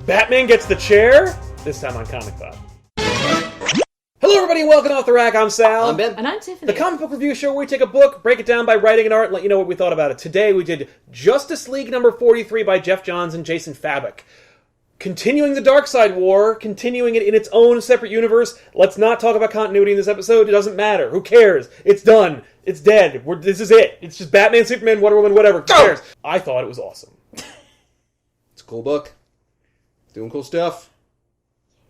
Batman gets the chair, this time on ComicPOP. Hello everybody and welcome Off the Rack, I'm Sal. I'm Ben. And I'm Tiffany. The comic book review show where we take a book, break it down by writing and art, and let you know what we thought about it. Today we did Justice League number 43 by Jeff Johns and Jason Fabok. Continuing the Darkseid War, continuing it in its own separate universe. Let's not talk about continuity in this episode, it doesn't matter. Who cares? It's done. It's dead. This is it. It's just Batman, Superman, Wonder Woman, whatever. Who cares? I thought it was awesome. It's a cool book. Doing cool stuff.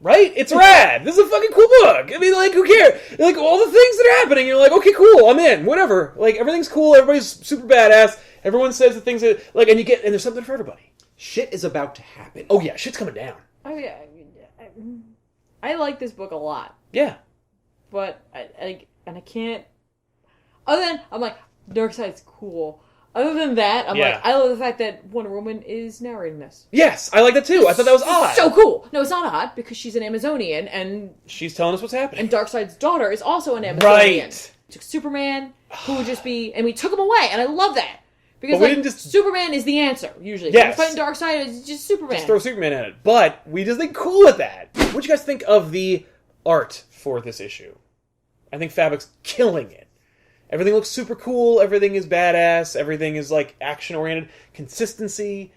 Right? It's rad. This is a fucking cool book. I mean, like, who cares? Like, all the things that are happening, you're like, okay, cool, I'm in. Whatever. Like, everything's cool. Everybody's super badass. Everyone says the things that, like, and there's something for everybody. Shit is about to happen. Oh, yeah. Shit's coming down. Oh yeah, I like this book a lot, Yeah. but I can't. Other than I'm like Darkseid's cool. Other than that, I'm Yeah. like I love the fact that Wonder Woman is narrating this. Yes, I like that too. I thought that was odd. So cool. No, it's not odd because she's an Amazonian and She's telling us what's happening. and Darkseid's daughter is also an Amazonian. Right. Took Superman, who would just be, and we took him away, and I love that. Because But we like, didn't just- Superman is the answer, usually. Yes. When you're fighting Darkseid, it's just Superman. Just throw Superman at it. But we just think cool at that. What'd you guys think of the art for this issue? I think Fabok's killing it. Everything looks super cool. Everything is badass. Everything is like action-oriented. Consistency,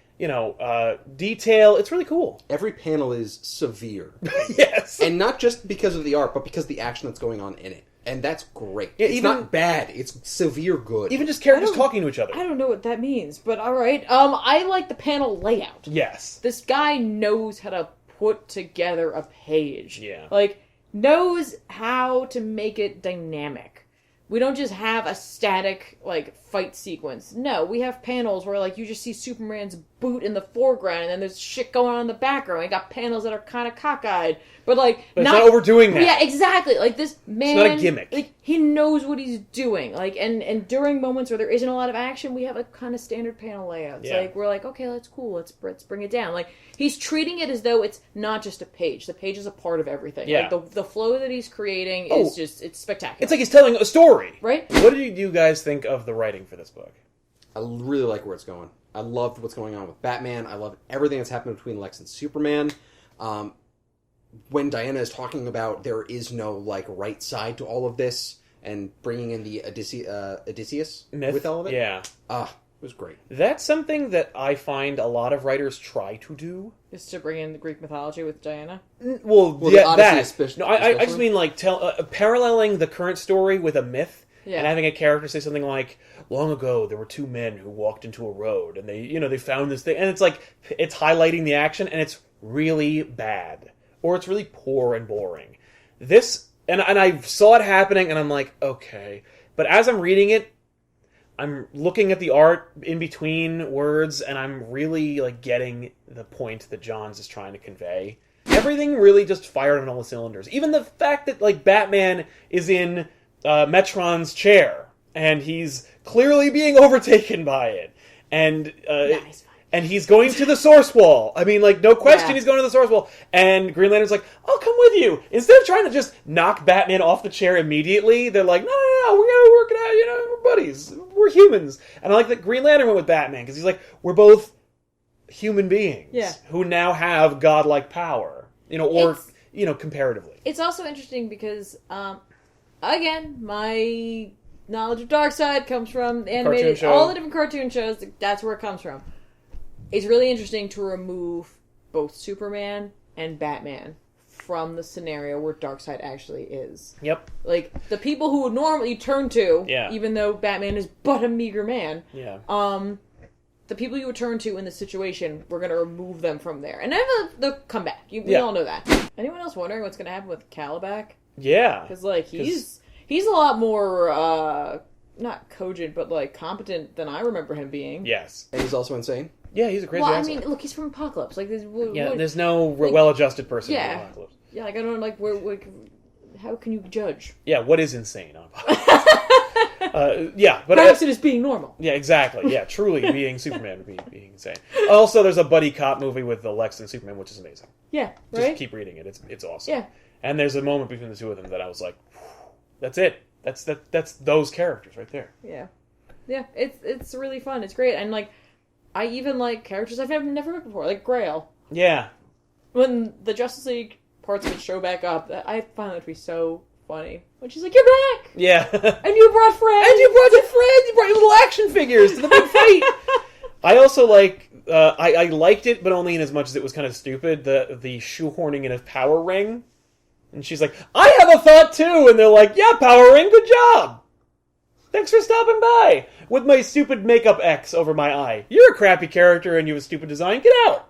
detail. It's really cool. Every panel is severe. Yes. And not just because of the art, but because of the action that's going on in it. And that's great. Yeah, it's not bad. It's severe good. Even just characters I don't- talking to each other. I don't know what that means, but alright. I like the panel layout. Yes. This guy knows how to put together a page. Yeah. Like, knows how to make it dynamic. We don't just have a static, like, fight sequence. No, we have panels where, like, you just see Superman's boot in the foreground, and then there's shit going on in the background. We got panels that are kind of cockeyed, but, like... But it's not overdoing that. Yeah, exactly. Like, this man... It's not a gimmick. Like, he knows what he's doing. Like, and during moments where there isn't a lot of action, we have a kind of standard panel layouts. Yeah. Like, we're like, okay, that's cool. Let's bring it down. Like, he's treating it as though it's not just a page. The page is a part of everything. Yeah. Like, the flow that he's creating is just, it's spectacular. It's like he's telling a story. Right? What did you guys think of the writing for this book? I really like where it's going. I loved what's going on with Batman. I love everything that's happened between Lex and Superman. When Diana is talking about there is no, like, right side to all of this, and bringing in the Odysseus Myth? with all of it. Yeah. It was great. That's something that I find a lot of writers try to do. Just to bring in the Greek mythology with Diana. Well, the yeah, Odyssey that. especially. No, I just mean like paralleling the current story with a myth, Yeah. and having a character say something like, "Long ago, there were two men who walked into a road, and they found this thing," and it's like it's highlighting the action, and it's really bad, or it's really poor and boring. This, and I saw it happening, and I'm like, okay, but as I'm reading it, I'm looking at the art in between words, and I'm really like getting the point that Johns is trying to convey. Everything really just fired on all the cylinders. Even the fact that like Batman is in Metron's chair, and he's clearly being overtaken by it, and Nice. and he's going to the source wall. I mean, like, no question, Yeah. he's going to the source wall. And Green Lantern's like, I'll come with you. Instead of trying to just knock Batman off the chair immediately, they're like, no, we're going to work it out, we're buddies. We're humans. And I like that Green Lantern went with Batman, because he's like, we're both human beings who now have godlike power, comparatively. It's also interesting because, again, my knowledge of Darkseid comes from animated, show. all the different cartoon shows. That's where it comes from. It's really interesting to remove both Superman and Batman from the scenario where Darkseid actually is. Yep. Like, the people who would normally turn to, Yeah. even though Batman is but a meager man, Yeah. the people you would turn to in this situation, we're going to remove them from there. And then they'll come back. We Yeah. all know that. Anyone else wondering what's going to happen with Calabac? Yeah. Because, like, he's a lot more, not cogent, but, like, competent than I remember him being. Yes. And he's also insane. Yeah, he's a crazy Well, I asshole. mean, look, he's from Apocalypse. Like, There's no well-adjusted person in Yeah. Apocalypse. Yeah, like, I don't know, like, how can you judge? Yeah, what is insane on Apocalypse? But Perhaps it is being normal. yeah, exactly. Yeah, truly being Superman would be being insane. Also, there's a buddy cop movie with the Lex and Superman, which is amazing. Yeah, Just right? keep reading it. It's awesome. Yeah. And there's a moment between the two of them that I was like, that's it. That's those characters right there. Yeah. Yeah, it's really fun. It's great. And, like, I even like characters I've never met before, like Grail. Yeah. when the Justice League parts of it show back up, I find that to be so funny. When she's like, "You're back! Yeah. And you brought friends! And you brought your friends! You brought your little action figures to the big fight!" I also I liked it, but only in as much as it was kind of stupid, the shoehorning in a power ring. And she's like, "I have a thought too!" And they're like, "Yeah, power ring, good job! Thanks for stopping by! With my stupid makeup X over my eye. You're a crappy character and you have a stupid design. Get out!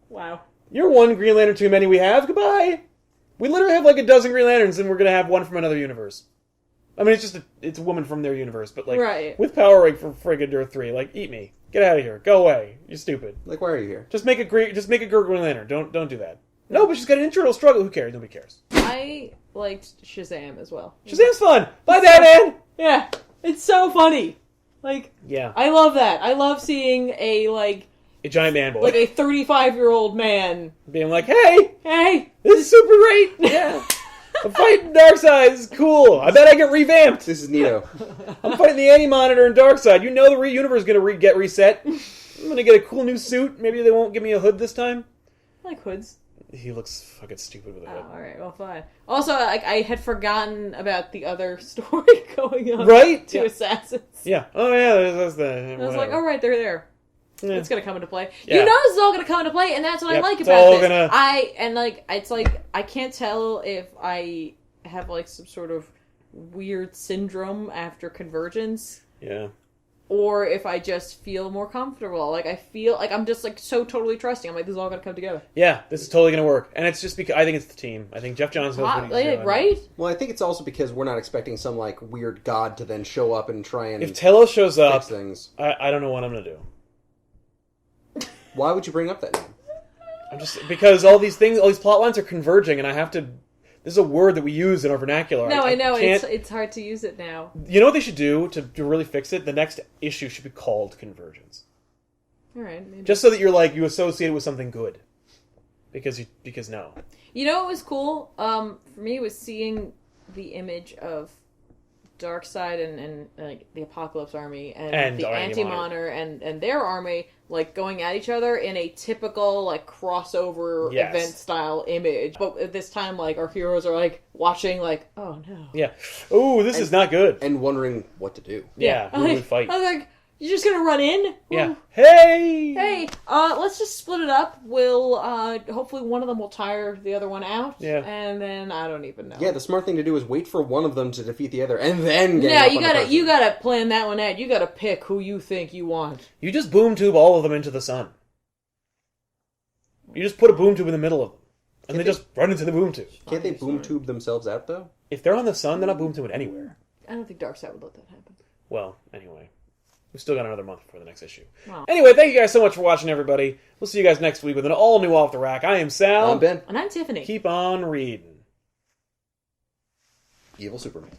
Wow. You're one Green Lantern too many we have. Goodbye! We literally have like a dozen Green Lanterns and we're gonna have one from another universe. I mean, it's a woman from their universe, but like, right. with power ring for friggin' Earth 3, like, eat me. Get out of here. Go away. You're stupid. Like, why are you here? Just make a girl Green Lantern. Don't do that. No, but she's got an internal struggle. Who cares? Nobody cares. I liked Shazam as well. Shazam's fun. Bye, Batman. Yeah, it's so funny. Like, Yeah, I love that. I love seeing a giant man boy, like a 35-year-old man being like, "Hey, hey, this is super great. Yeah, I'm fighting Darkseid. This is cool. I bet I get revamped. This is Neato. I'm fighting the Anti-Monitor and Darkseid. You know the universe is gonna get reset. I'm gonna get a cool new suit. Maybe they won't give me a hood this time." I like hoods. He looks fucking stupid with a hood. Oh, alright, well, fine. Also, I had forgotten about the other story going on. Right? Two assassins. Yeah. Oh, yeah, that's the... And I was like, alright, they're there. Yeah. It's gonna come into play. Yeah. You know this is all gonna come into play, and that's what I like it's about all this. gonna... It's like, I can't tell if I have, like, some sort of weird syndrome after Convergence. Yeah. Or if I just feel more comfortable. Like, I feel like I'm just, like, so totally trusting. I'm like, this is all gonna come together. Yeah, this is totally gonna work. And it's just because I think it's the team. I think Jeff Johns knows what he's doing. Right? Well, I think it's also because we're not expecting some, like, weird god to then show up and try and If Telos shows fix up, things. I don't know what I'm gonna do. Why would you bring up that name? Because all these plot lines are converging, and I have to... This is a word that we use in our vernacular. No, I know. Can't, It's hard to use it now. You know what they should do to really fix it? The next issue should be called Convergence. Alright, maybe. Just so that you're like, you associate it with something good. Because no. You know what was cool? For me, was seeing the image of Darkseid and like the Apocalypse Army and the Anti-Monitor and their army like going at each other in a typical like crossover event style image. But this time, like our heroes are like watching, like, oh no, Yeah. Ooh, this is not good. And wondering what to do. Yeah, who would fight? I was like, you're just gonna run in? Yeah. Ooh. Hey! Let's just split it up. We'll, hopefully one of them will tire the other one out. Yeah. And then, I don't even know. Yeah, the smart thing to do is wait for one of them to defeat the other, and then get Yeah, up on the person. you gotta plan that one out. You gotta pick who you think you want. You just boom tube all of them into the sun. You just put a boom tube in the middle of them. And they just run into the boom tube. Can't they boom tube themselves out, though? If they're on the sun, they're not boom tubing anywhere. I don't think Darkseid would let that happen. Well, anyway. We've still got another month before the next issue. Wow. Anyway, thank you guys so much for watching, everybody. We'll see you guys next week with an all-new Off the Rack. I am Sal. I'm Ben. And I'm Tiffany. Keep on reading. Evil Superman.